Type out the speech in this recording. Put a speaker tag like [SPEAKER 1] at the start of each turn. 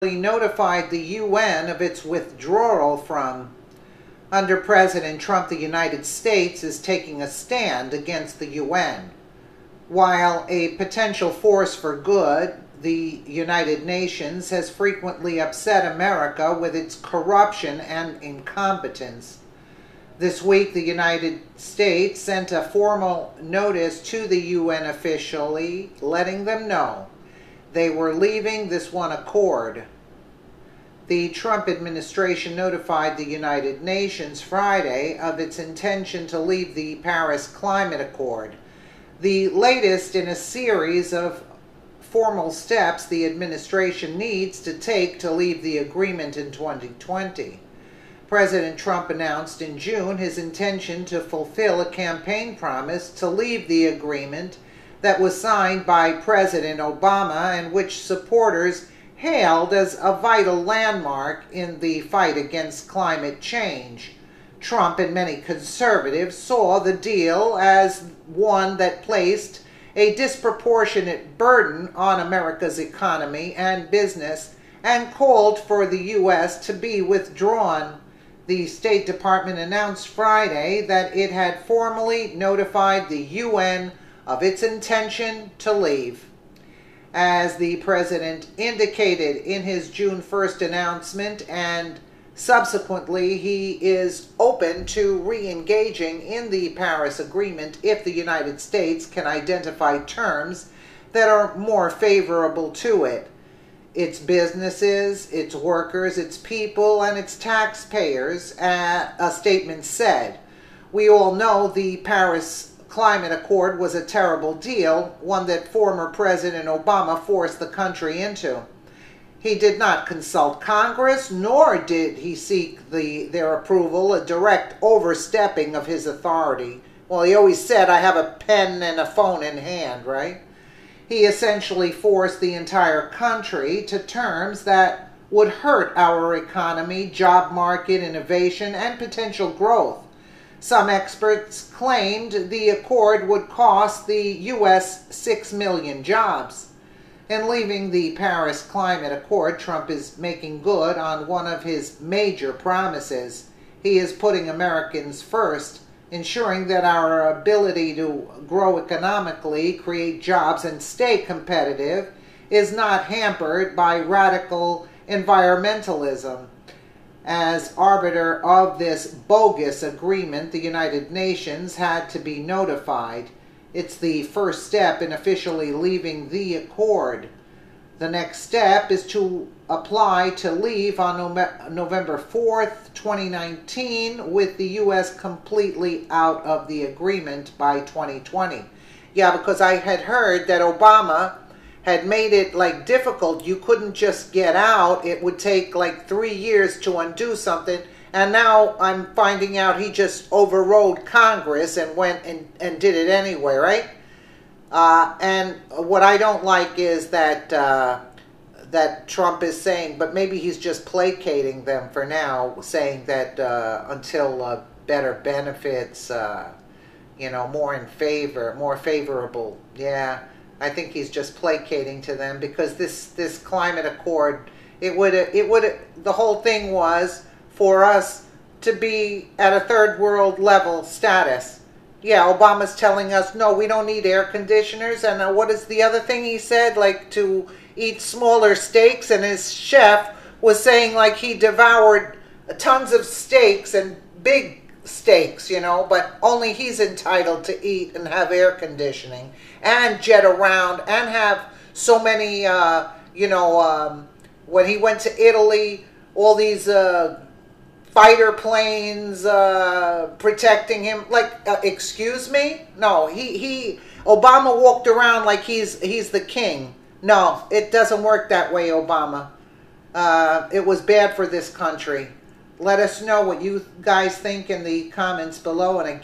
[SPEAKER 1] notified the UN of its withdrawal from. Under President Trump, the United States is taking a stand against the UN. While a potential force for good, the United Nations has frequently upset America with its corruption and incompetence. This week, the United States sent a formal notice to the UN officially, letting them know they were leaving this one accord. The Trump administration notified the United Nations Friday of its intention to leave the Paris Climate Accord, the latest in a series of formal steps the administration needs to take to leave the agreement in 2020. President Trump announced in June his intention to fulfill a campaign promise to leave the agreement that was signed by President Obama and which supporters hailed as a vital landmark in the fight against climate change. Trump and many conservatives saw the deal as one that placed a disproportionate burden on America's economy and business and called for the U.S. to be withdrawn. The State Department announced Friday that it had formally notified the UN of its intention to leave. As the president indicated in his June 1st announcement, and subsequently he is open to re-engaging in the Paris Agreement if the United States can identify terms that are more favorable to it. Its businesses, its workers, its people, and its taxpayers, a statement said. We all know the Paris Climate Accord was a terrible deal, one that former President Obama forced the country into. He did not consult Congress, nor did he seek their approval, a direct overstepping of his authority. Well, he always said, I have a pen and a phone in hand, right? He essentially forced the entire country to terms that would hurt our economy, job market, innovation, and potential growth. Some experts claimed the accord would cost the U.S. 6 million jobs. In leaving the Paris Climate Accord, Trump is making good on one of his major promises. He is putting Americans first, ensuring that our ability to grow economically, create jobs, and stay competitive is not hampered by radical environmentalism. As arbiter of this bogus agreement, the United Nations had to be notified. It's the first step in officially leaving the accord. The next step is to apply to leave on November 4th, 2019, with the U.S. completely out of the agreement by 2020. Yeah, because I had heard that Obama had made it like difficult. You couldn't just get out. It would take like 3 years to undo something. And now I'm finding out he just overrode Congress and went and did it anyway, right? And what I don't like is that that Trump is saying, but maybe he's just placating them for now, saying that until better benefits, more favorable. Yeah. I think he's just placating to them because this climate accord, the whole thing was for us to be at a third world level status. Yeah, Obama's telling us, no, we don't need air conditioners. And what is the other thing he said? Like to eat smaller steaks. And his chef was saying like he devoured tons of steaks and big steaks, but only he's entitled to eat and have air conditioning and jet around and have so many, when he went to Italy, all these fighter planes protecting him. Like, excuse me? No, Obama walked around like he's the king. No, it doesn't work that way, Obama. It was bad for this country. Let us know what you guys think in the comments below. And again,